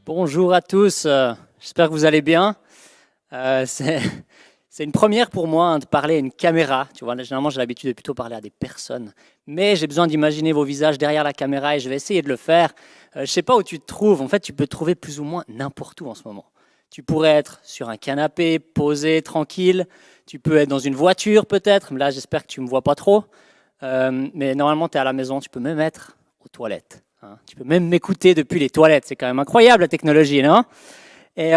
Bonjour à tous, j'espère que vous allez bien. C'est c'est une première pour moi de parler à une caméra. Tu vois, généralement j'ai l'habitude de plutôt parler à des personnes. Mais j'ai besoin d'imaginer vos visages derrière la caméra et je vais essayer de le faire. Je ne sais pas où tu te trouves. En fait, tu peux te trouver plus ou moins n'importe où en ce moment. Tu pourrais être sur un canapé, posé, tranquille. Tu peux être dans une voiture peut-être. Là, j'espère que tu ne me vois pas trop. Mais normalement, tu es à la maison. Tu peux même être aux toilettes. Hein. Tu peux même m'écouter depuis les toilettes. C'est quand même incroyable la technologie, non? Et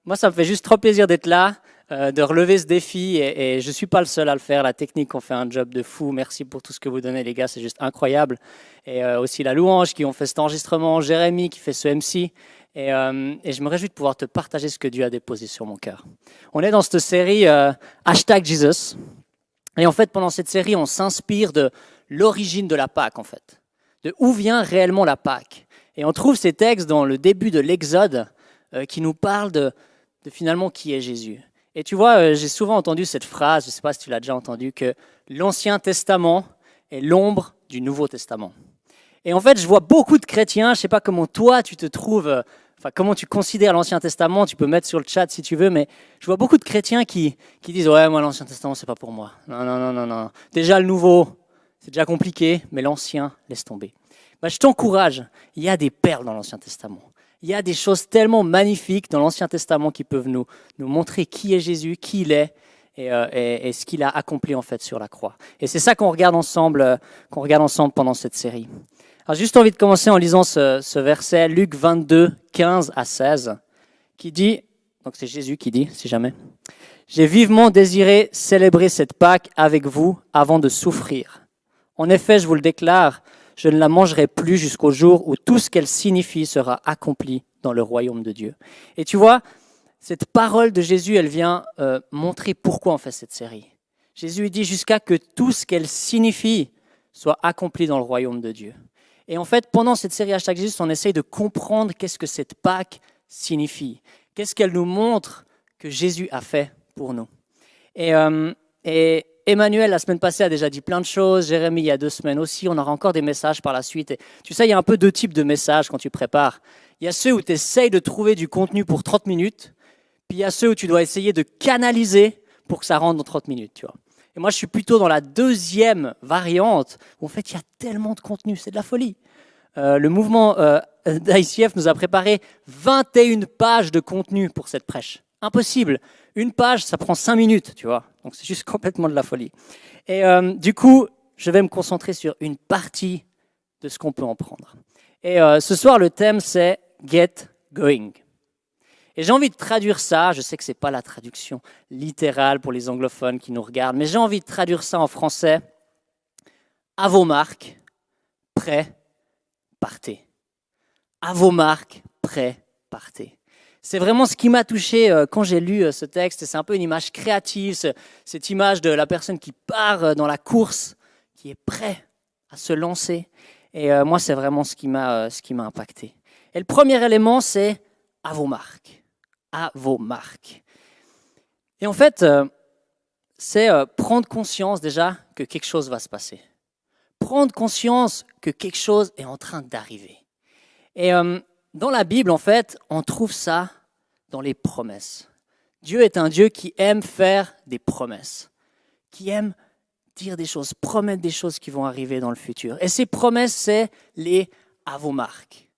moi, ça me fait juste trop plaisir d'être là, de relever ce défi. Et je ne suis pas le seul à le faire. La technique, on fait un job de fou. Merci pour tout ce que vous donnez, les gars. C'est juste incroyable. Et aussi la louange qui ont fait cet enregistrement, Jérémy qui fait ce MC. Et je me réjouis de pouvoir te partager ce que Dieu a déposé sur mon cœur. On est dans cette série Hashtag Jesus. Et en fait, pendant cette série, on s'inspire de l'origine de la Pâque, en fait. De où vient réellement la Pâque. Et on trouve ces textes dans le début de l'Exode qui nous parlent de finalement qui est Jésus. Et tu vois, j'ai souvent entendu cette phrase, je ne sais pas si tu l'as déjà entendu, que l'Ancien Testament est l'ombre du Nouveau Testament. Et en fait, je vois beaucoup de chrétiens, je ne sais pas comment toi tu te trouves, comment tu considères l'Ancien Testament, tu peux mettre sur le chat si tu veux, mais je vois beaucoup de chrétiens qui disent « Ouais, moi l'Ancien Testament, c'est pas pour moi. Non, non, non, non, non. Déjà le Nouveau, c'est déjà compliqué, mais l'Ancien, laisse tomber. » Je t'encourage, il y a des perles dans l'Ancien Testament. Il y a des choses tellement magnifiques dans l'Ancien Testament qui peuvent nous montrer qui est Jésus, qui il est et ce qu'il a accompli en fait sur la croix. Et c'est ça qu'on regarde ensemble pendant cette série. Alors juste envie de commencer en lisant ce verset, Luc 22, 15 à 16, qui dit, donc c'est Jésus qui dit, si jamais, « J'ai vivement désiré célébrer cette Pâque avec vous avant de souffrir. En effet, je vous le déclare, je ne la mangerai plus jusqu'au jour où tout ce qu'elle signifie sera accompli dans le royaume de Dieu. » Et tu vois, cette parole de Jésus, elle vient montrer pourquoi on fait cette série. Jésus dit jusqu'à que tout ce qu'elle signifie soit accompli dans le royaume de Dieu. Et en fait, pendant cette série Hashtag Jésus, on essaye de comprendre qu'est-ce que cette Pâque signifie. Qu'est-ce qu'elle nous montre que Jésus a fait pour nous. Et Emmanuel, la semaine passée, a déjà dit plein de choses. Jérémy, il y a 2 semaines aussi. On aura encore des messages par la suite. Et tu sais, il y a un peu 2 types de messages quand tu prépares. Il y a ceux où tu essayes de trouver du contenu pour 30 minutes. Puis il y a ceux où tu dois essayer de canaliser pour que ça rentre dans 30 minutes. Tu vois. Et moi, je suis plutôt dans la deuxième variante où en fait, il y a tellement de contenu. C'est de la folie. Le mouvement d'ICF nous a préparé 21 pages de contenu pour cette prêche. Impossible. Une page, ça prend 5 minutes, tu vois. Donc, c'est juste complètement de la folie. Et du coup, je vais me concentrer sur une partie de ce qu'on peut en prendre. Et ce soir, le thème, c'est « Get Going ». Et j'ai envie de traduire ça, je sais que ce n'est pas la traduction littérale pour les anglophones qui nous regardent, mais j'ai envie de traduire ça en français. À vos marques, prêts, partez. À vos marques, prêts, partez. C'est vraiment ce qui m'a touché quand j'ai lu ce texte. C'est un peu une image créative, cette image de la personne qui part dans la course, qui est prêt à se lancer. Et moi, c'est vraiment ce qui m'a impacté. Et le premier élément, c'est à vos marques. À vos marques. Et en fait, c'est prendre conscience déjà que quelque chose va se passer. Prendre conscience que quelque chose est en train d'arriver. Et dans la Bible, en fait, on trouve ça dans les promesses. Dieu est un Dieu qui aime faire des promesses, qui aime dire des choses, promettre des choses qui vont arriver dans le futur. Et ces promesses, c'est les à vos marques.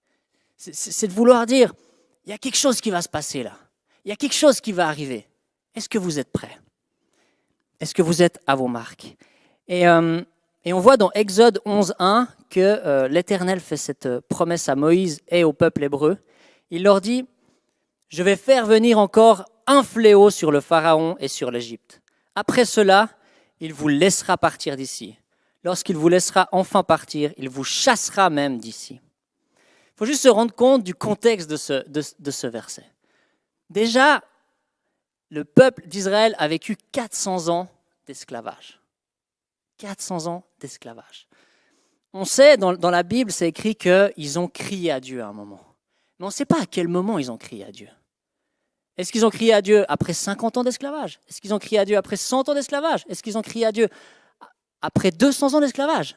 C'est de vouloir dire, il y a quelque chose qui va se passer là. Il y a quelque chose qui va arriver. Est-ce que vous êtes prêts? Est-ce que vous êtes à vos marques? Et on voit dans Exode 11.1 que l'Éternel fait cette promesse à Moïse et au peuple hébreu. Il leur dit, « Je vais faire venir encore un fléau sur le Pharaon et sur l'Égypte. Après cela, il vous laissera partir d'ici. Lorsqu'il vous laissera enfin partir, il vous chassera même d'ici. » Il faut juste se rendre compte du contexte de ce verset. Déjà, le peuple d'Israël a vécu 400 ans d'esclavage. 400 ans d'esclavage. On sait, dans la Bible, c'est écrit qu'ils ont crié à Dieu à un moment. Mais on ne sait pas à quel moment ils ont crié à Dieu. Est-ce qu'ils ont crié à Dieu après 50 ans d'esclavage? Est-ce qu'ils ont crié à Dieu après 100 ans d'esclavage? Est-ce qu'ils ont crié à Dieu après 200 ans d'esclavage?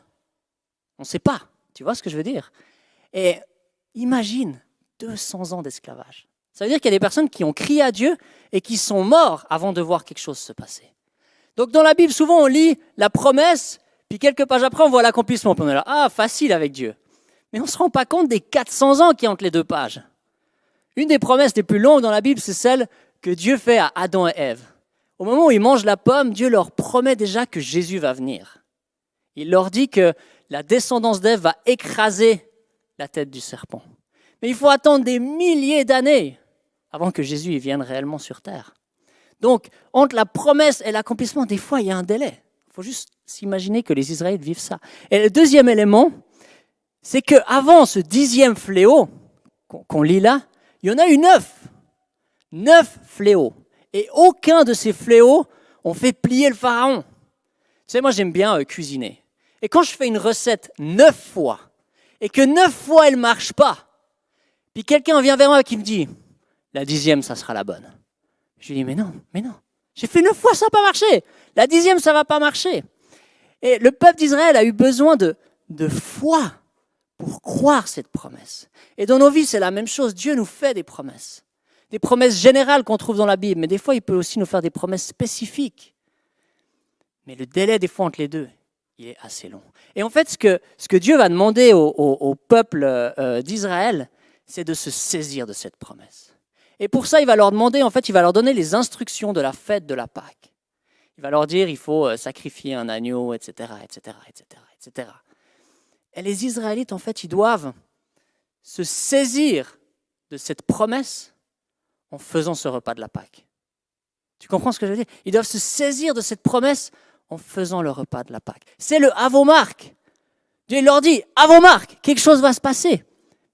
On ne sait pas. Tu vois ce que je veux dire? Et imagine 200 ans d'esclavage. Ça veut dire qu'il y a des personnes qui ont crié à Dieu et qui sont morts avant de voir quelque chose se passer. Donc dans la Bible, souvent on lit la promesse, puis quelques pages après on voit l'accomplissement. Puis on est là, ah, facile avec Dieu. Mais on ne se rend pas compte des 400 ans qui entrent les deux pages. Une des promesses les plus longues dans la Bible, c'est celle que Dieu fait à Adam et Ève. Au moment où ils mangent la pomme, Dieu leur promet déjà que Jésus va venir. Il leur dit que la descendance d'Ève va écraser la tête du serpent. Mais il faut attendre des milliers d'années avant que Jésus vienne réellement sur terre. Donc, entre la promesse et l'accomplissement, des fois, il y a un délai. Il faut juste s'imaginer que les Israélites vivent ça. Et le deuxième élément, c'est qu'avant ce 10e fléau qu'on lit là, il y en a eu 9. 9 fléaux. Et aucun de ces fléaux ont fait plier le pharaon. Tu sais, moi, j'aime bien cuisiner. Et quand je fais une recette 9 fois, et que 9 fois, elle ne marche pas, puis quelqu'un vient vers moi qui me dit, la 10e, ça sera la bonne. Je lui dis, mais non. J'ai fait 9 fois, ça n'a pas marché. La 10e, ça ne va pas marcher. Et le peuple d'Israël a eu besoin de foi pour croire cette promesse. Et dans nos vies, c'est la même chose. Dieu nous fait des promesses. Des promesses générales qu'on trouve dans la Bible, mais des fois, il peut aussi nous faire des promesses spécifiques. Mais le délai, des fois, entre les deux, il est assez long. Et en fait, ce que Dieu va demander au peuple d'Israël, c'est de se saisir de cette promesse. Et pour ça, il va leur demander, en fait, il va leur donner les instructions de la fête de la Pâque. Il va leur dire, il faut sacrifier un agneau, etc., etc., etc., etc. Et les Israélites, en fait, ils doivent se saisir de cette promesse en faisant ce repas de la Pâque. Tu comprends ce que je veux dire? Ils doivent se saisir de cette promesse en faisant le repas de la Pâque. C'est le à vos marques. Dieu leur dit, à vos marques, quelque chose va se passer.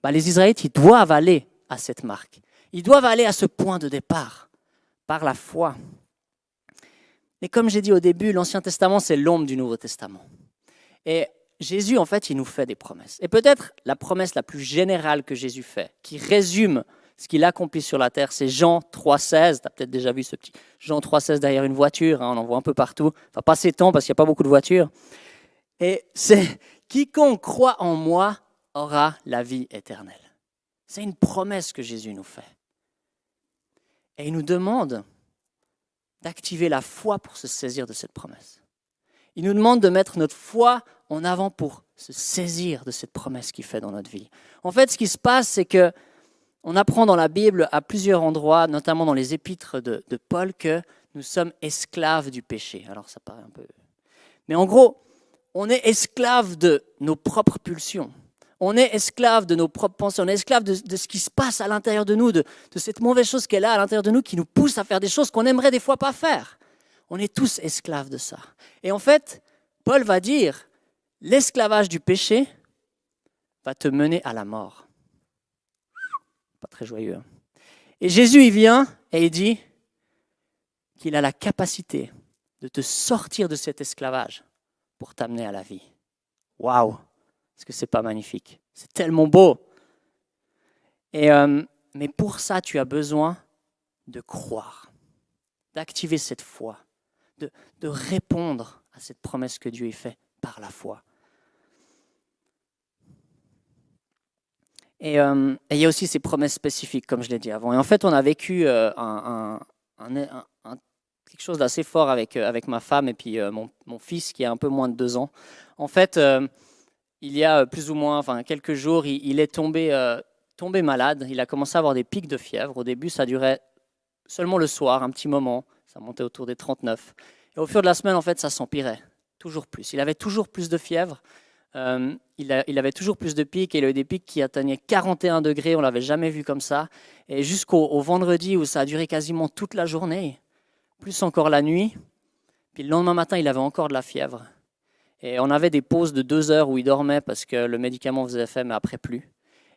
Les Israélites, ils doivent aller à cette marque. Ils doivent aller à ce point de départ, par la foi. Et comme j'ai dit au début, l'Ancien Testament, c'est l'ombre du Nouveau Testament. Et Jésus, en fait, il nous fait des promesses. Et peut-être la promesse la plus générale que Jésus fait, qui résume ce qu'il accomplit sur la terre, c'est Jean 3,16. Tu as peut-être déjà vu ce petit Jean 3,16 derrière une voiture, on en voit un peu partout. Enfin, pas ces temps parce qu'il n'y a pas beaucoup de voitures. Et c'est « Quiconque croit en moi aura la vie éternelle ». C'est une promesse que Jésus nous fait. Et il nous demande d'activer la foi pour se saisir de cette promesse. Il nous demande de mettre notre foi en avant pour se saisir de cette promesse qu'il fait dans notre vie. En fait, ce qui se passe, c'est que on apprend dans la Bible à plusieurs endroits, notamment dans les épîtres de Paul, que nous sommes esclaves du péché. Alors ça paraît un peu... Mais en gros, on est esclaves de nos propres pulsions. On est esclaves de nos propres pensées. On est esclaves de ce qui se passe à l'intérieur de nous, de cette mauvaise chose qu'elle a à l'intérieur de nous qui nous pousse à faire des choses qu'on aimerait des fois pas faire. On est tous esclaves de ça. Et en fait, Paul va dire, l'esclavage du péché va te mener à la mort. Pas très joyeux. Et Jésus, il vient et il dit qu'il a la capacité de te sortir de cet esclavage pour t'amener à la vie. Waouh! Est-ce que c'est pas magnifique? C'est tellement beau. Mais pour ça, tu as besoin de croire, d'activer cette foi, de répondre à cette promesse que Dieu y fait par la foi. Et il y a aussi ces promesses spécifiques, comme je l'ai dit avant. Et en fait, on a vécu quelque chose d'assez fort avec ma femme et puis mon fils qui a un peu moins de 2 ans. En fait, il y a plus ou moins quelques jours, il est tombé malade. Il a commencé à avoir des pics de fièvre. Au début, ça durait seulement le soir, un petit moment. Ça montait autour des 39. Et au fur de la semaine, en fait, ça s'empirait. Toujours plus. Il avait toujours plus de fièvre. Il avait toujours plus de pics. Et il a eu des pics qui atteignaient 41 degrés. On ne l'avait jamais vu comme ça. Et jusqu'au vendredi où ça a duré quasiment toute la journée. Plus encore la nuit. Puis le lendemain matin, il avait encore de la fièvre. Et on avait des pauses de 2 heures où il dormait parce que le médicament faisait effet, mais après plus.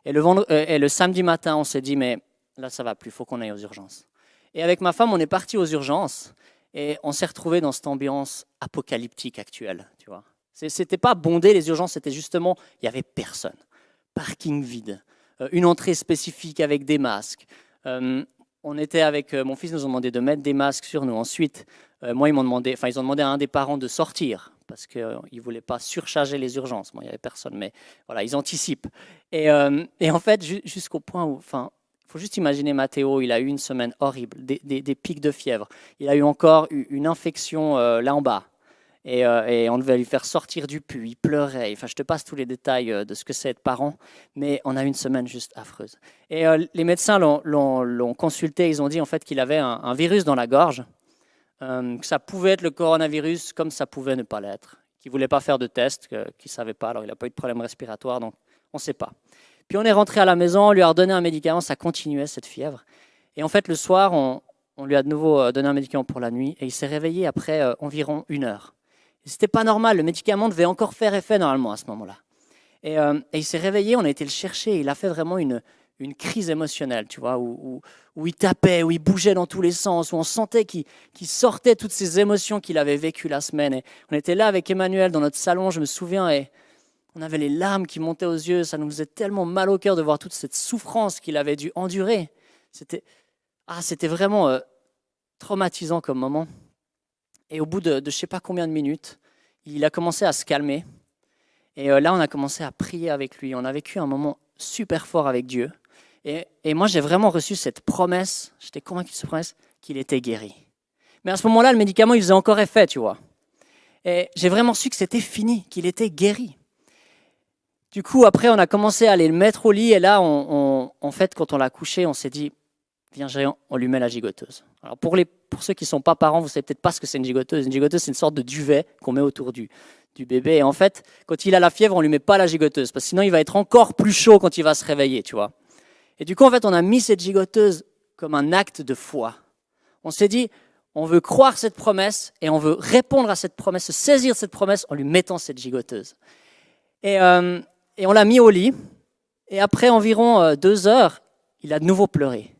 Et le samedi matin, on s'est dit, mais là, ça va plus, il faut qu'on aille aux urgences. Et avec ma femme, on est parti aux urgences et on s'est retrouvés dans cette ambiance apocalyptique actuelle. Tu vois. C'était pas bondé, les urgences, c'était justement, il n'y avait personne. Parking vide, une entrée spécifique avec des masques. On était avec mon fils, nous ont demandé de mettre des masques sur nous. Ensuite, ils ont demandé à un des parents de sortir parce qu'ils ne voulaient pas surcharger les urgences. Bon, il n'y avait personne, mais voilà, ils anticipent. Et en fait, jusqu'au point où, enfin, il faut juste imaginer Mathéo, il a eu une semaine horrible, des pics de fièvre. Il a eu encore une infection là en bas. Et on devait lui faire sortir du pus, il pleurait. Enfin, je te passe tous les détails de ce que c'est être parent, mais on a eu une semaine juste affreuse. Et les médecins l'ont consulté, ils ont dit en fait qu'il avait un virus dans la gorge, que ça pouvait être le coronavirus comme ça pouvait ne pas l'être, qu'il ne voulait pas faire de test, qu'il ne savait pas, alors il n'a pas eu de problème respiratoire, donc on ne sait pas. Puis on est rentré à la maison, on lui a redonné un médicament, ça continuait cette fièvre. Et en fait, le soir, on lui a de nouveau donné un médicament pour la nuit, et il s'est réveillé après environ 1 heure. C'était pas normal, le médicament devait encore faire effet normalement à ce moment-là. Et il s'est réveillé, on a été le chercher, il a fait vraiment une crise émotionnelle, tu vois, où il tapait, où il bougeait dans tous les sens, où on sentait qu'il sortait toutes ces émotions qu'il avait vécues la semaine. Et on était là avec Emmanuel dans notre salon, je me souviens, et on avait les larmes qui montaient aux yeux, ça nous faisait tellement mal au cœur de voir toute cette souffrance qu'il avait dû endurer. C'était vraiment traumatisant comme moment. Et au bout de je ne sais pas combien de minutes, il a commencé à se calmer. Et là, on a commencé à prier avec lui. On a vécu un moment super fort avec Dieu. Et moi, j'ai vraiment reçu cette promesse, j'étais convaincu de cette promesse, qu'il était guéri. Mais à ce moment-là, le médicament, il faisait encore effet, tu vois. Et j'ai vraiment su que c'était fini, qu'il était guéri. Du coup, après, on a commencé à aller le mettre au lit. Et là, en fait, quand on l'a couché, on s'est dit, viens, on lui met la gigoteuse. Alors pour ceux qui ne sont pas parents, vous ne savez peut-être pas ce que c'est une gigoteuse. Une gigoteuse, c'est une sorte de duvet qu'on met autour du bébé. Et en fait, quand il a la fièvre, on ne lui met pas la gigoteuse, parce que sinon, il va être encore plus chaud quand il va se réveiller, tu vois. Et du coup, en fait, on a mis cette gigoteuse comme un acte de foi. On s'est dit, on veut croire cette promesse et on veut répondre à cette promesse, se saisir cette promesse en lui mettant cette gigoteuse. Et on l'a mis au lit. Et après environ 2 heures, il a de nouveau pleuré.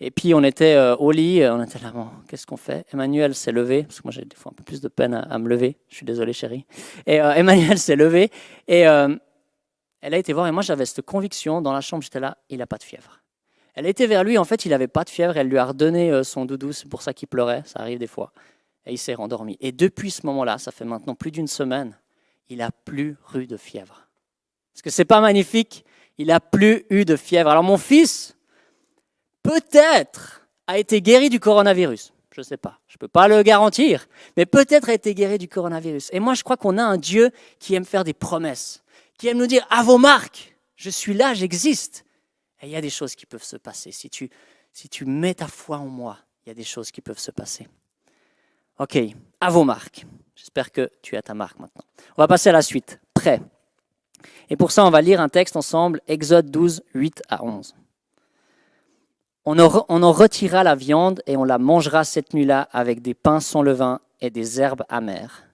Et puis on était au lit, on était là, bon, qu'est-ce qu'on fait? Emmanuel s'est levé, parce que moi j'ai des fois un peu plus de peine à me lever, je suis désolé chérie. Et Emmanuel s'est levé, et elle a été voir, et moi j'avais cette conviction, dans la chambre j'étais là, il n'a pas de fièvre. Elle a été vers lui, en fait il n'avait pas de fièvre, elle lui a redonné son doudou, c'est pour ça qu'il pleurait, ça arrive des fois, et il s'est rendormi. Et depuis ce moment-là, ça fait maintenant plus d'1 semaine, il n'a plus eu de fièvre. Est-ce que c'est pas magnifique? Il n'a plus eu de fièvre. Alors mon fils, peut-être a été guéri du coronavirus. Je ne sais pas, je ne peux pas le garantir, mais peut-être a été guéri du coronavirus. Et moi, je crois qu'on a un Dieu qui aime faire des promesses, qui aime nous dire, à vos marques, je suis là, j'existe. Et il y a des choses qui peuvent se passer. Si tu mets ta foi en moi, il y a des choses qui peuvent se passer. Ok, à vos marques. J'espère que tu as ta marque maintenant. On va passer à la suite. Prêt. Et pour ça, on va lire un texte ensemble, Exode 12, 8 à 11. On en retirera la viande et on la mangera cette nuit-là avec des pains sans levain et des herbes amères.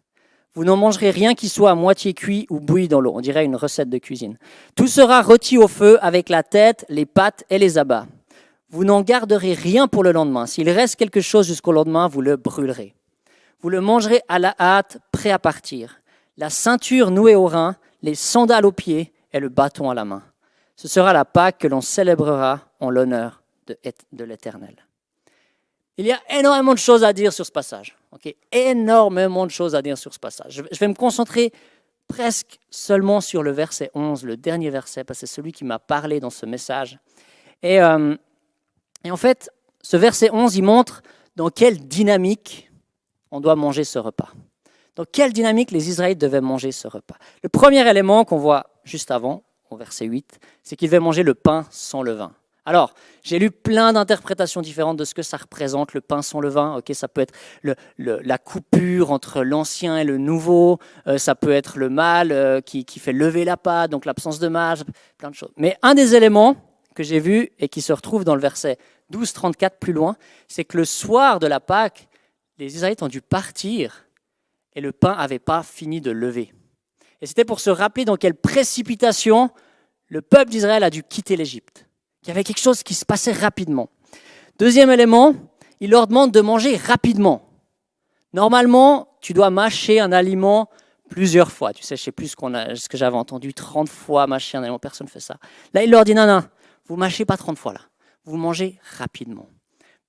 Vous n'en mangerez rien qui soit à moitié cuit ou bouilli dans l'eau. On dirait une recette de cuisine. Tout sera rôti au feu avec la tête, les pattes et les abats. Vous n'en garderez rien pour le lendemain. S'il reste quelque chose jusqu'au lendemain, vous le brûlerez. Vous le mangerez à la hâte, prêt à partir. La ceinture nouée au rein, les sandales aux pieds et le bâton à la main. Ce sera la Pâque que l'on célébrera en l'honneur de l'Éternel. Il y a énormément de choses à dire sur ce passage. Okay, énormément de choses à dire sur ce passage. Je vais me concentrer presque seulement sur le verset 11, le dernier verset, parce que c'est celui qui m'a parlé dans ce message. Et en fait, ce verset 11, il montre dans quelle dynamique on doit manger ce repas. Dans quelle dynamique les Israélites devaient manger ce repas. Le premier élément qu'on voit juste avant, au verset 8, c'est qu'ils devaient manger le pain sans levain. Alors, j'ai lu plein d'interprétations différentes de ce que ça représente, le pain sans levain. Okay, ça peut être la coupure entre l'ancien et le nouveau. Ça peut être le mal qui fait lever la pâte, donc l'absence de mâche, plein de choses. Mais un des éléments que j'ai vu et qui se retrouve dans le verset 12-34 plus loin, c'est que le soir de la Pâque, les Israélites ont dû partir et le pain n'avait pas fini de lever. Et c'était pour se rappeler dans quelle précipitation le peuple d'Israël a dû quitter l'Égypte. Il y avait quelque chose qui se passait rapidement. Deuxième élément, il leur demande de manger rapidement. Normalement, tu dois mâcher un aliment plusieurs fois. Tu sais, je ne sais plus ce que j'avais entendu, 30 fois mâcher un aliment, personne ne fait ça. Là, il leur dit, non, vous ne mâchez pas 30 fois là. Vous mangez rapidement.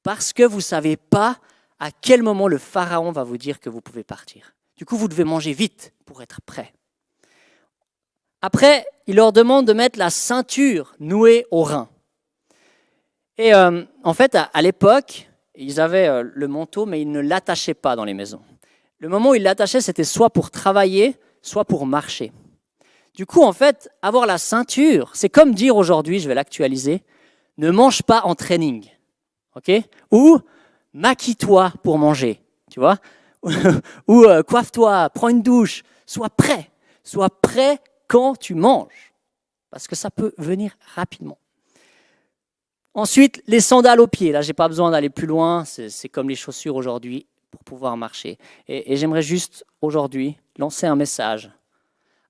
Parce que vous ne savez pas à quel moment le Pharaon va vous dire que vous pouvez partir. Du coup, vous devez manger vite pour être prêt. Après, il leur demande de mettre la ceinture nouée au rein. Et en fait, à l'époque, ils avaient le manteau, mais ils ne l'attachaient pas dans les maisons. Le moment où ils l'attachaient, c'était soit pour travailler, soit pour marcher. Du coup, en fait, avoir la ceinture, c'est comme dire aujourd'hui, je vais l'actualiser, ne mange pas en training, ok? Ou maquille-toi pour manger, tu vois? Ou coiffe-toi, prends une douche, sois prêt quand tu manges, parce que ça peut venir rapidement. Ensuite, les sandales aux pieds. Là, je n'ai pas besoin d'aller plus loin. C'est comme les chaussures aujourd'hui pour pouvoir marcher. Et j'aimerais juste aujourd'hui lancer un message.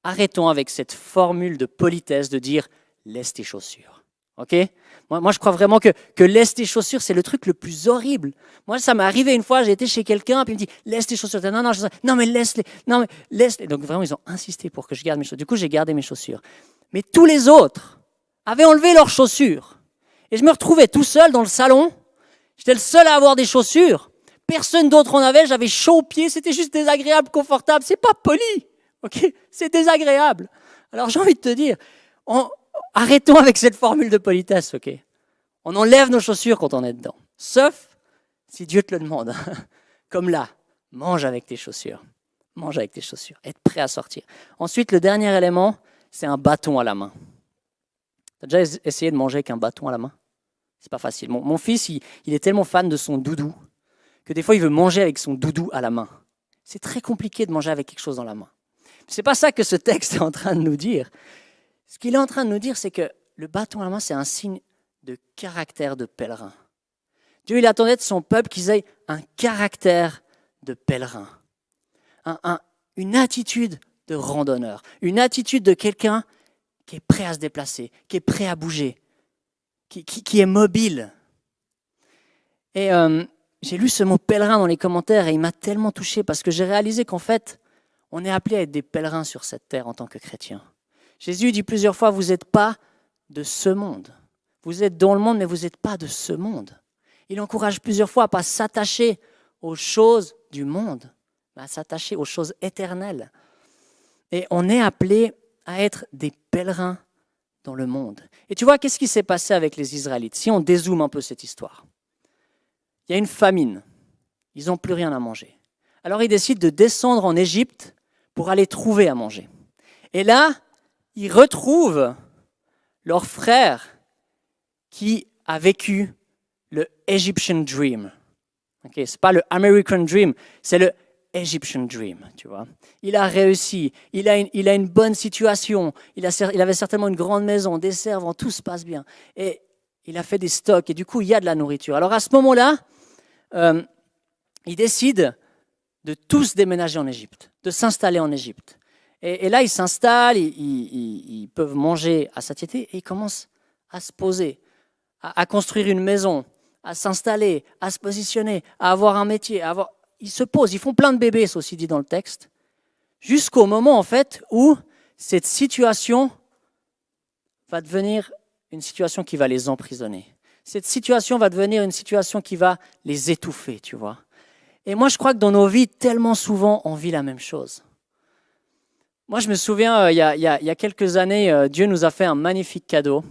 Arrêtons avec cette formule de politesse de dire « laisse tes chaussures ». Ok ? Moi, je crois vraiment que laisse tes chaussures, c'est le truc le plus horrible. Moi, ça m'est arrivé une fois, j'ai été chez quelqu'un, puis il me dit « laisse tes chaussures ». Non, mais laisse-les. Non, mais laisse-les. Donc vraiment, ils ont insisté pour que je garde mes chaussures. Du coup, j'ai gardé mes chaussures. Mais tous les autres avaient enlevé leurs chaussures. Et je me retrouvais tout seul dans le salon. J'étais le seul à avoir des chaussures. Personne d'autre en avait. J'avais chaud aux pieds. C'était juste désagréable, confortable. C'est pas poli. Ok ? C'est désagréable. Alors j'ai envie de te dire, arrêtons avec cette formule de politesse. Ok ? On enlève nos chaussures quand on est dedans. Sauf si Dieu te le demande. Comme là, mange avec tes chaussures. Mange avec tes chaussures. Être prêt à sortir. Ensuite, le dernier élément, c'est un bâton à la main. Tu as déjà essayé de manger avec un bâton à la main? C'est pas facile. Mon fils, il est tellement fan de son doudou que des fois, il veut manger avec son doudou à la main. C'est très compliqué de manger avec quelque chose dans la main. C'est pas ça que ce texte est en train de nous dire. Ce qu'il est en train de nous dire, c'est que le bâton à la main, c'est un signe de caractère de pèlerin. Dieu, il attendait de son peuple qu'ils aient un caractère de pèlerin. Une attitude de randonneur. Une attitude de quelqu'un qui est prêt à se déplacer, qui est prêt à bouger, qui est mobile. Et j'ai lu ce mot pèlerin dans les commentaires et il m'a tellement touché parce que j'ai réalisé qu'en fait, on est appelé à être des pèlerins sur cette terre en tant que chrétiens. Jésus dit plusieurs fois, vous n'êtes pas de ce monde. Vous êtes dans le monde, mais vous n'êtes pas de ce monde. Il encourage plusieurs fois à ne pas s'attacher aux choses du monde, mais à s'attacher aux choses éternelles. Et on est appelé à être des pèlerins dans le monde. Et tu vois, qu'est-ce qui s'est passé avec les Israélites? Si on dézoome un peu cette histoire, il y a une famine. Ils n'ont plus rien à manger. Alors ils décident de descendre en Égypte pour aller trouver à manger. Et là, ils retrouvent leur frère qui a vécu le Egyptian Dream. Okay, ce n'est pas le American Dream, c'est le Egyptian Dream, tu vois. Il a réussi, il a une bonne situation, il avait certainement une grande maison, des servants, tout se passe bien. Et il a fait des stocks et du coup, il y a de la nourriture. Alors à ce moment-là, il décide de tous déménager en Égypte, de s'installer en Égypte. Et là, ils s'installent, ils peuvent manger à satiété et ils commencent à se poser, à construire une maison, à s'installer, à se positionner, à avoir un métier, ils se posent, ils font plein de bébés, c'est aussi dit dans le texte, jusqu'au moment en fait où cette situation va devenir une situation qui va les emprisonner. Cette situation va devenir une situation qui va les étouffer, tu vois. Et moi, je crois que dans nos vies, tellement souvent, on vit la même chose. Moi, je me souviens, il y a quelques années, Dieu nous a fait un magnifique cadeau.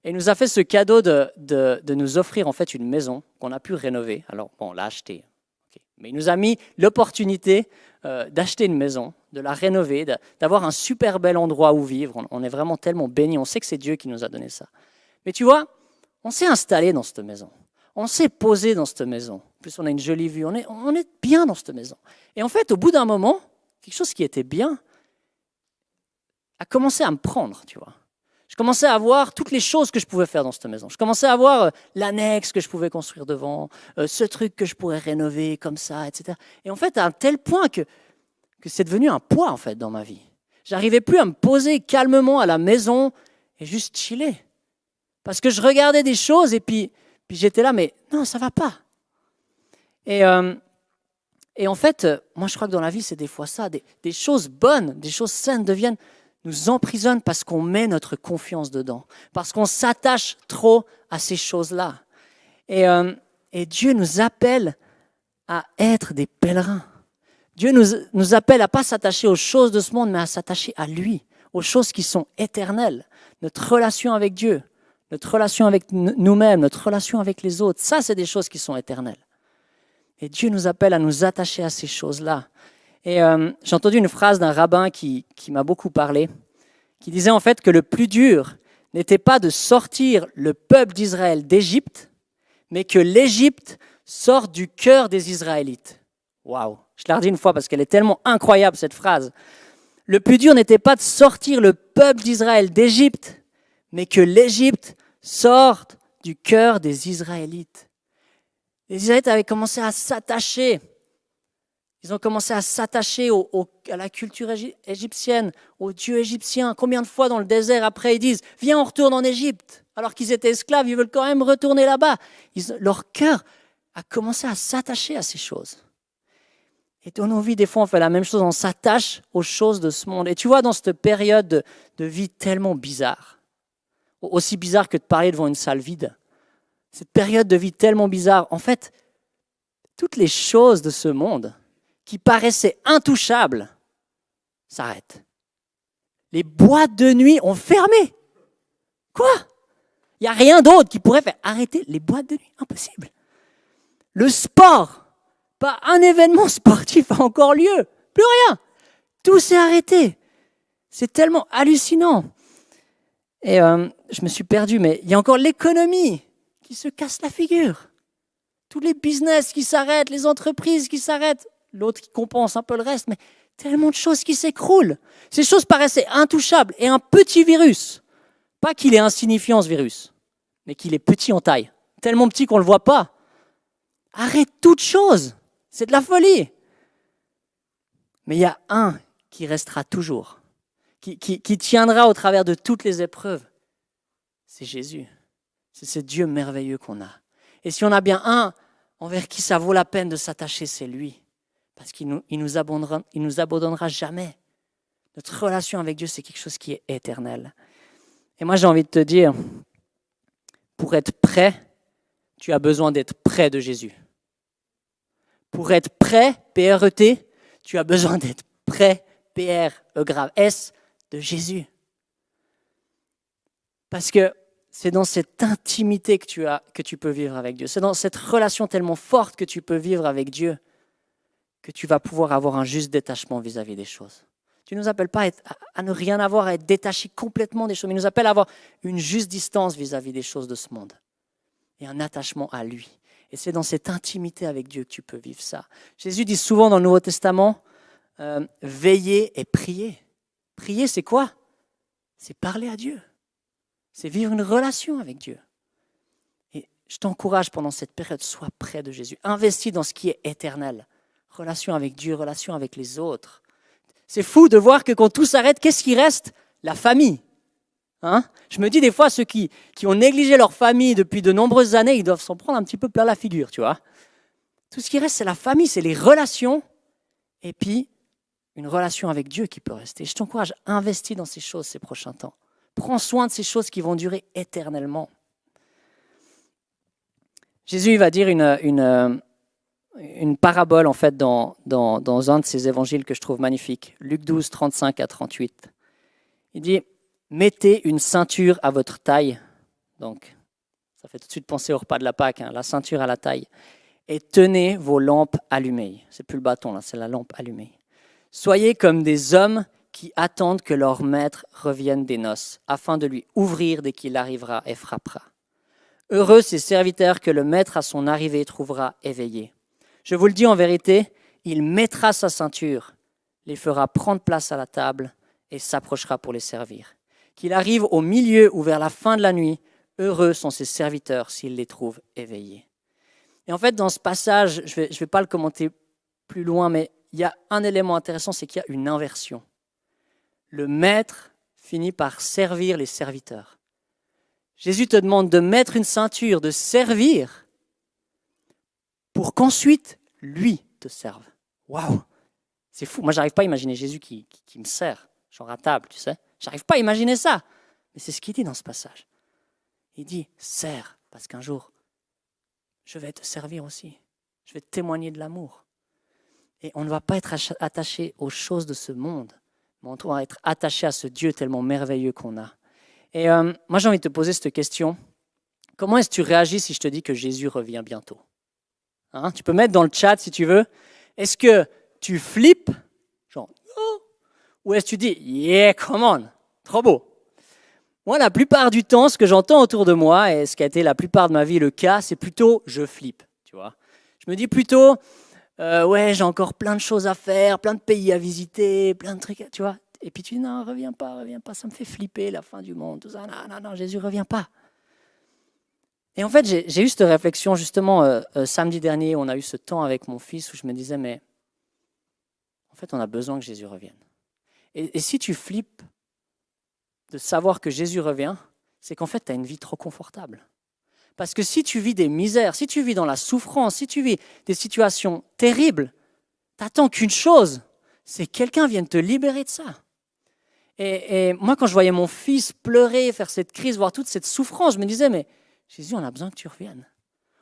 Et il nous a fait ce cadeau de nous offrir en fait une maison qu'on a pu rénover. Alors, bon, on l'a achetée. Okay. Mais il nous a mis l'opportunité d'acheter une maison, de la rénover, d'avoir un super bel endroit où vivre. On est vraiment tellement bénis. On sait que c'est Dieu qui nous a donné ça. Mais tu vois, on s'est installé dans cette maison. On s'est posé dans cette maison. En plus, on a une jolie vue. On est bien dans cette maison. Et en fait, au bout d'un moment, quelque chose qui était bien a commencé à me prendre, tu vois. Je commençais à voir toutes les choses que je pouvais faire dans cette maison. Je commençais à voir l'annexe que je pouvais construire devant, ce truc que je pourrais rénover comme ça, etc. Et en fait, à un tel point que c'est devenu un poids en fait dans ma vie. J'arrivais plus à me poser calmement à la maison et juste chiller. Parce que je regardais des choses et puis j'étais là, mais non, ça va pas. Et en fait, moi je crois que dans la vie, c'est des fois ça. Des choses bonnes, des choses saines nous emprisonnent parce qu'on met notre confiance dedans. Parce qu'on s'attache trop à ces choses-là. Et Dieu nous appelle à être des pèlerins. Dieu nous appelle à pas s'attacher aux choses de ce monde, mais à s'attacher à lui, aux choses qui sont éternelles. Notre relation avec Dieu, notre relation avec nous-mêmes, notre relation avec les autres, ça, c'est des choses qui sont éternelles. Et Dieu nous appelle à nous attacher à ces choses-là. Et j'ai entendu une phrase d'un rabbin qui m'a beaucoup parlé, qui disait en fait que le plus dur n'était pas de sortir le peuple d'Israël d'Égypte, mais que l'Égypte sorte du cœur des Israélites. Waouh! Je la redis une fois parce qu'elle est tellement incroyable, cette phrase. Le plus dur n'était pas de sortir le peuple d'Israël d'Égypte, mais que l'Égypte sorte du cœur des Israélites. Les Israélites avaient commencé à s'attacher. Ils ont commencé à s'attacher à la culture égyptienne, aux dieux égyptiens. Combien de fois dans le désert, après, ils disent « Viens, on retourne en Égypte ». Alors qu'ils étaient esclaves, ils veulent quand même retourner là-bas. Leur cœur a commencé à s'attacher à ces choses. Et dans nos vies, des fois, on fait la même chose, on s'attache aux choses de ce monde. Et tu vois, dans cette période de vie tellement bizarre, aussi bizarre que de parler devant une salle vide, cette période de vie tellement bizarre, en fait, toutes les choses de ce monde qui paraissaient intouchables s'arrêtent. Les boîtes de nuit ont fermé. Quoi? Il n'y a rien d'autre qui pourrait faire arrêter les boîtes de nuit. Impossible. Le sport, pas un événement sportif a encore lieu. Plus rien. Tout s'est arrêté. C'est tellement hallucinant. Et je me suis perdu, mais il y a encore l'économie qui se casse la figure. Tous les business qui s'arrêtent, les entreprises qui s'arrêtent, l'autre qui compense un peu le reste, mais tellement de choses qui s'écroulent. Ces choses paraissaient intouchables. Et un petit virus, pas qu'il est insignifiant ce virus, mais qu'il est petit en taille, tellement petit qu'on ne le voit pas, arrête toute chose. C'est de la folie. Mais il y a un qui restera toujours, qui tiendra au travers de toutes les épreuves. C'est Jésus. C'est ce Dieu merveilleux qu'on a. Et si on a bien un envers qui ça vaut la peine de s'attacher, c'est lui. Parce qu'il nous abandonnera jamais. Notre relation avec Dieu, c'est quelque chose qui est éternel. Et moi, j'ai envie de te dire, pour être prêt, tu as besoin d'être près de Jésus. Pour être prêt, P-R-E-T, tu as besoin d'être près, P-R-E grave S, de Jésus. Parce que c'est dans cette intimité que tu peux vivre avec Dieu. C'est dans cette relation tellement forte que tu peux vivre avec Dieu que tu vas pouvoir avoir un juste détachement vis-à-vis des choses. Tu ne nous appelles pas à ne rien avoir, à être détaché complètement des choses, mais il nous appelle à avoir une juste distance vis-à-vis des choses de ce monde et un attachement à lui. Et c'est dans cette intimité avec Dieu que tu peux vivre ça. Jésus dit souvent dans le Nouveau Testament, veillez et priez. Prier, c'est quoi? C'est parler à Dieu. C'est vivre une relation avec Dieu. Et je t'encourage pendant cette période, sois près de Jésus. Investis dans ce qui est éternel. Relation avec Dieu, relation avec les autres. C'est fou de voir que quand tout s'arrête, qu'est-ce qui reste? La famille. Je me dis des fois, ceux qui ont négligé leur famille depuis de nombreuses années, ils doivent s'en prendre un petit peu plein la figure, tu vois. Tout ce qui reste, c'est la famille, c'est les relations. Et puis, une relation avec Dieu qui peut rester. Je t'encourage, investis dans ces choses ces prochains temps. Prends soin de ces choses qui vont durer éternellement. Jésus il va dire une parabole en fait dans un de ses évangiles que je trouve magnifique. Luc 12, 35 à 38. Il dit « Mettez une ceinture à votre taille. » Donc, ça fait tout de suite penser au repas de la Pâque, la ceinture à la taille. « Et tenez vos lampes allumées. » C'est plus le bâton, là, c'est la lampe allumée. « Soyez comme des hommes qui attendent que leur maître revienne des noces, afin de lui ouvrir dès qu'il arrivera et frappera. Heureux ces serviteurs que le maître à son arrivée trouvera éveillés. Je vous le dis en vérité, il mettra sa ceinture, les fera prendre place à la table et s'approchera pour les servir. Qu'il arrive au milieu ou vers la fin de la nuit, heureux sont ses serviteurs s'il les trouve éveillés. » Et en fait, dans ce passage, je vais pas le commenter plus loin, mais il y a un élément intéressant, c'est qu'il y a une inversion. Le maître finit par servir les serviteurs. Jésus te demande de mettre une ceinture, de servir, pour qu'ensuite, lui te serve. Waouh! C'est fou. Moi, j'arrive pas à imaginer Jésus qui me sert, genre à table, tu sais. J'arrive pas à imaginer ça. Mais c'est ce qu'il dit dans ce passage. Il dit, sers, parce qu'un jour, je vais te servir aussi. Je vais te témoigner de l'amour. Et on ne va pas être attaché aux choses de ce monde, mais on doit être attaché à ce Dieu tellement merveilleux qu'on a. Et moi, j'ai envie de te poser cette question. Comment est-ce que tu réagis si je te dis que Jésus revient bientôt? Hein, tu peux mettre dans le chat si tu veux. Est-ce que tu flippes, genre, oh, ou est-ce que tu dis, yeah, come on, trop beau? Moi, la plupart du temps, ce que j'entends autour de moi, et ce qui a été la plupart de ma vie le cas, c'est plutôt je flippe, tu vois. Je me dis plutôt, ouais, j'ai encore plein de choses à faire, plein de pays à visiter, plein de trucs, tu vois. Et puis tu dis, non, reviens pas, ça me fait flipper, la fin du monde, tout ça. Non, Jésus, reviens pas. Et en fait, j'ai eu cette réflexion justement samedi dernier, on a eu ce temps avec mon fils où je me disais, mais en fait, on a besoin que Jésus revienne. Et si tu flippes de savoir que Jésus revient, c'est qu'en fait, tu as une vie trop confortable. Parce que si tu vis des misères, si tu vis dans la souffrance, si tu vis des situations terribles, tu n'attends qu'une chose, c'est que quelqu'un vienne te libérer de ça. Et moi, quand je voyais mon fils pleurer, faire cette crise, voir toute cette souffrance, je me disais, mais Jésus, on a besoin que tu reviennes.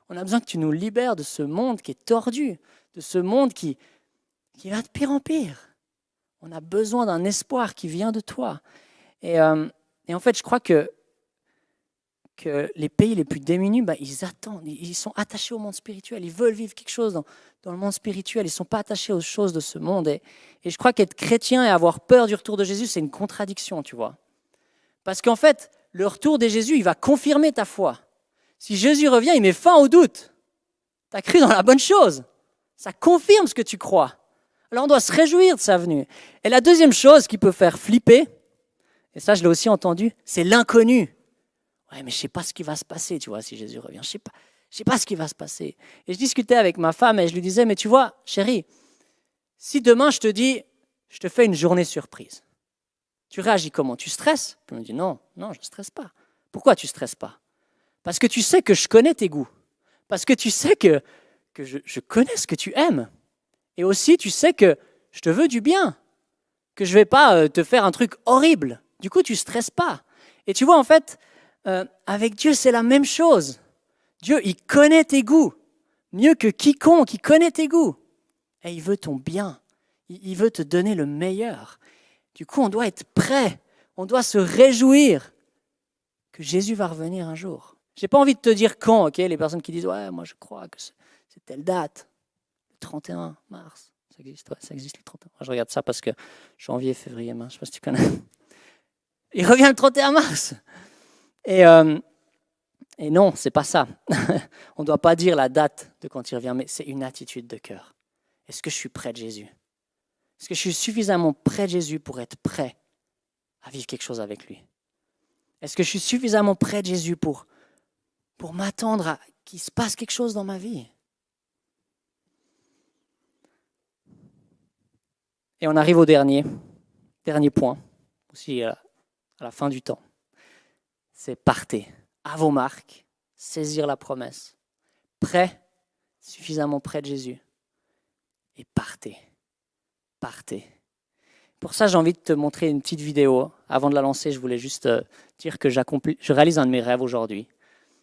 On a besoin que tu nous libères de ce monde qui est tordu, de ce monde qui va de pire en pire. On a besoin d'un espoir qui vient de toi. Et en fait, je crois que les pays les plus démunis, ils attendent, ils sont attachés au monde spirituel, ils veulent vivre quelque chose dans le monde spirituel, ils ne sont pas attachés aux choses de ce monde. Et je crois qu'être chrétien et avoir peur du retour de Jésus, c'est une contradiction, tu vois. Parce qu'en fait, le retour de Jésus, il va confirmer ta foi. Si Jésus revient, il met fin au doute. Tu as cru dans la bonne chose. Ça confirme ce que tu crois. Alors on doit se réjouir de sa venue. Et la deuxième chose qui peut faire flipper, et ça je l'ai aussi entendu, c'est l'inconnu. Ouais, mais je ne sais pas ce qui va se passer, tu vois, si Jésus revient. Je sais pas ce qui va se passer. Et je discutais avec ma femme et je lui disais, mais tu vois, chérie, si demain je te dis, je te fais une journée surprise, tu réagis comment? Tu stresses? Elle me dit, non, je ne stresse pas. Pourquoi tu ne stresses pas? Parce que tu sais que je connais tes goûts. Parce que tu sais que je connais ce que tu aimes. Et aussi, tu sais que je te veux du bien. Que je ne vais pas te faire un truc horrible. Du coup, tu ne stresses pas. Et tu vois, en fait, avec Dieu, c'est la même chose. Dieu, il connaît tes goûts. Mieux que quiconque, il connaît tes goûts. Et il veut ton bien. Il veut te donner le meilleur. Du coup, on doit être prêt. On doit se réjouir que Jésus va revenir un jour. Je n'ai pas envie de te dire quand, ok? Les personnes qui disent, ouais, moi je crois que c'est telle date, le 31 mars. Ça existe, ouais, ça existe le 31. Moi, je regarde ça parce que janvier, février, mars, je ne sais pas si tu connais. Il revient le 31 mars. Et non, c'est pas ça. On ne doit pas dire la date de quand il revient, mais c'est une attitude de cœur. Est-ce que je suis près de Jésus? Est-ce que je suis suffisamment près de Jésus pour être prêt à vivre quelque chose avec lui? Est-ce que je suis suffisamment près de Jésus pour m'attendre à qu'il se passe quelque chose dans ma vie? Et on arrive au dernier point, aussi à la fin du temps. C'est partez, à vos marques, saisir la promesse, prêt, suffisamment près de Jésus, et partez. Pour ça, j'ai envie de te montrer une petite vidéo. Avant de la lancer, je voulais juste dire que je réalise un de mes rêves aujourd'hui.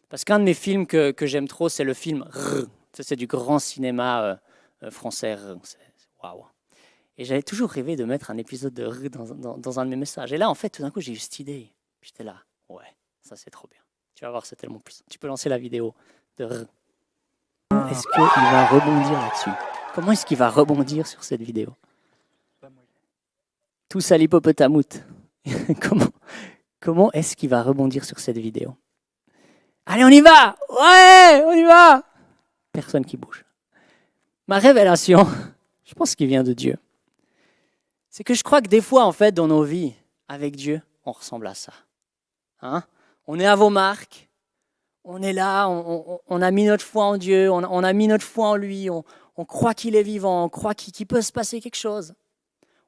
Parce qu'un de mes films que j'aime trop, c'est le film R. C'est du grand cinéma français. Waouh. Et j'avais toujours rêvé de mettre un épisode de R dans un de mes messages. Et là, en fait, tout d'un coup, j'ai eu cette idée. J'étais là, ouais, ça c'est trop bien. Tu vas voir, c'est tellement puissant. Tu peux lancer la vidéo de R. Comment est-ce qu'il va rebondir là-dessus? Comment est-ce qu'il va rebondir sur cette vidéo? Tous à l'hippopotamoute. Comment est-ce qu'il va rebondir sur cette vidéo? Allez, on y va! Ouais, on y va! Personne qui bouge. Ma révélation, je pense qu'il vient de Dieu. C'est que je crois que des fois, en fait, dans nos vies, avec Dieu, on ressemble à ça. Hein? On est à vos marques, on est là, on a mis notre foi en Dieu, on a mis notre foi en lui, on croit qu'il est vivant, on croit qu'il peut se passer quelque chose.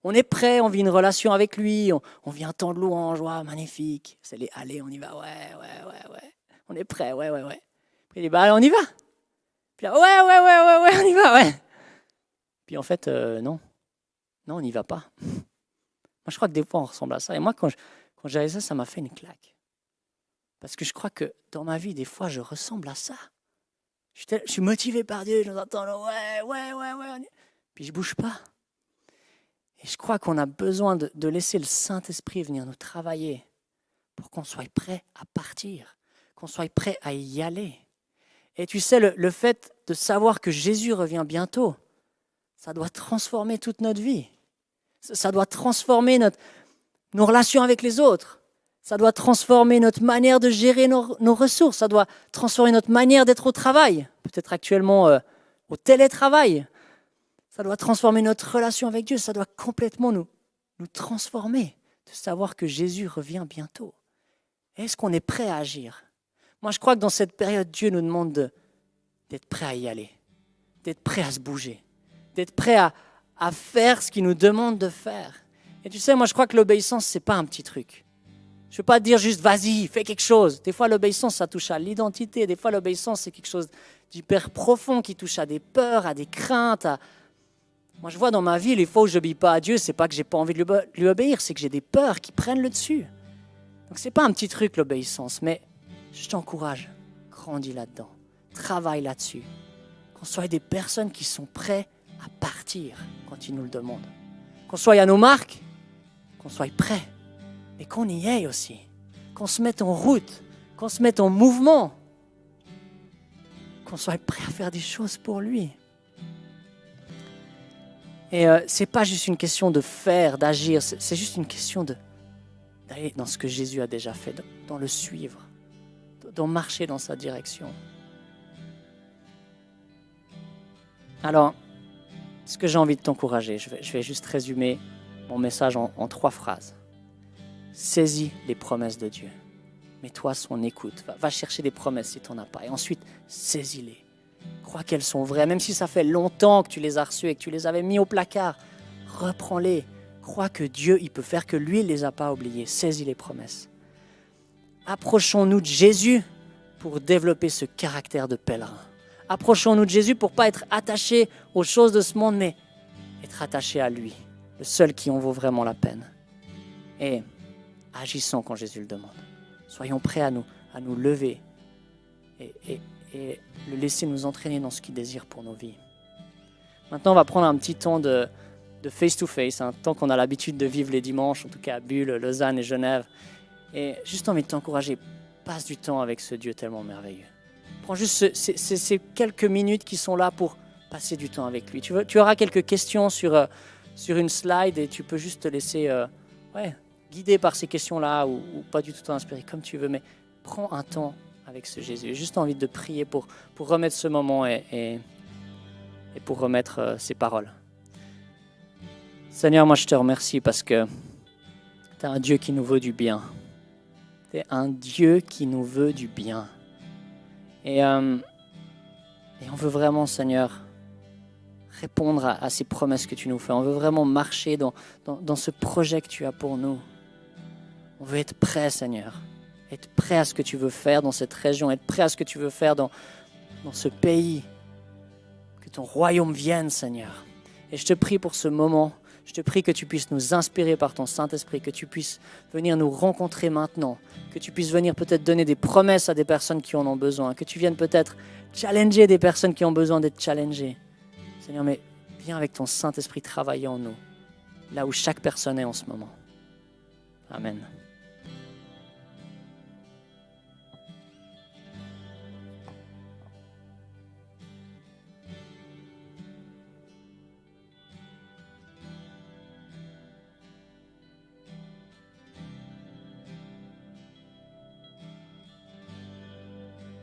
On est prêt, on vit une relation avec lui, on vit un temps de louange, ouais, magnifique. C'est les allez, on y va, ouais. On est prêt, ouais. Puis il dit, allez, on y va. Puis là, ouais, on y va, ouais. Puis en fait, non, on n'y va pas. Moi, je crois que des fois, on ressemble à ça. Et moi, quand j'ai réalisé ça, ça m'a fait une claque. Parce que je crois que dans ma vie, des fois, je ressemble à ça. Je suis motivé par Dieu, je nous entends, ouais. puis je ne bouge pas. Et je crois qu'on a besoin de laisser le Saint-Esprit venir nous travailler pour qu'on soit prêt à partir, qu'on soit prêt à y aller. Et tu sais, le fait de savoir que Jésus revient bientôt, ça doit transformer toute notre vie. Ça doit transformer nos relations avec les autres. Ça doit transformer notre manière de gérer nos ressources. Ça doit transformer notre manière d'être au travail, peut-être actuellement au télétravail. Ça doit transformer notre relation avec Dieu. Ça doit complètement nous transformer de savoir que Jésus revient bientôt. Est-ce qu'on est prêt à agir? Moi, je crois que dans cette période, Dieu nous demande d'être prêt à y aller, d'être prêt à se bouger, d'être prêt à faire ce qu'il nous demande de faire. Et tu sais, moi, je crois que l'obéissance, ce n'est pas un petit truc. Je ne veux pas te dire juste, vas-y, fais quelque chose. Des fois, l'obéissance, ça touche à l'identité. Des fois, l'obéissance, c'est quelque chose d'hyper profond qui touche à des peurs, à des craintes. Moi, je vois dans ma vie, les fois où je n'obéis pas à Dieu, ce n'est pas que je n'ai pas envie de lui obéir, c'est que j'ai des peurs qui prennent le dessus. Donc, ce n'est pas un petit truc, l'obéissance, mais je t'encourage, grandis là-dedans, travaille là-dessus. Qu'on soit des personnes qui sont prêtes à partir quand il nous le demande. Qu'on soit à nos marques, qu'on soit prêts, mais qu'on y aille aussi. Qu'on se mette en route, qu'on se mette en mouvement, qu'on soit prêt à faire des choses pour lui. Et ce n'est pas juste une question de faire, d'agir, c'est juste une question d'aller dans ce que Jésus a déjà fait, dans le suivre, dans marcher dans sa direction. Alors, ce que j'ai envie de t'encourager, je vais juste résumer mon message en 3 phrases. Saisis les promesses de Dieu. Mets-toi son écoute. Va chercher des promesses si tu n'en as pas. Et ensuite, saisis-les. Crois qu'elles sont vraies. Même si ça fait longtemps que tu les as reçues et que tu les avais mis au placard, reprends-les. Crois que Dieu, il peut faire que lui, il ne les a pas oubliées. Saisis les promesses. Approchons-nous de Jésus pour développer ce caractère de pèlerin. Approchons-nous de Jésus pour ne pas être attachés aux choses de ce monde, mais être attachés à lui, le seul qui en vaut vraiment la peine. Et agissons quand Jésus le demande. Soyons prêts à nous lever et le laisser nous entraîner dans ce qu'il désire pour nos vies. Maintenant, on va prendre un petit temps de face-to-face, un temps qu'on a l'habitude de vivre les dimanches, en tout cas à Bulle, Lausanne et Genève. Et juste envie de t'encourager, passe du temps avec ce Dieu tellement merveilleux. Prends juste ces quelques minutes qui sont là pour passer du temps avec lui. Tu auras quelques questions sur une slide et tu peux juste te laisser guider par ces questions-là ou pas du tout t'inspirer comme tu veux, mais prends un temps avec ce Jésus. J'ai juste envie de prier pour remettre ce moment et pour remettre ces paroles. Seigneur, moi je te remercie parce que tu es un Dieu qui nous veut du bien. Tu es un Dieu qui nous veut du bien. Et on veut vraiment, Seigneur, répondre à ces promesses que tu nous fais. On veut vraiment marcher dans ce projet que tu as pour nous. On veut être prêt, Seigneur. Être prêt à ce que tu veux faire dans cette région. Être prêt à ce que tu veux faire dans ce pays. Que ton royaume vienne, Seigneur. Et je te prie pour ce moment. Je te prie que tu puisses nous inspirer par ton Saint-Esprit, que tu puisses venir nous rencontrer maintenant, que tu puisses venir peut-être donner des promesses à des personnes qui en ont besoin, que tu viennes peut-être challenger des personnes qui ont besoin d'être challengées. Seigneur, mais viens avec ton Saint-Esprit travailler en nous, là où chaque personne est en ce moment. Amen.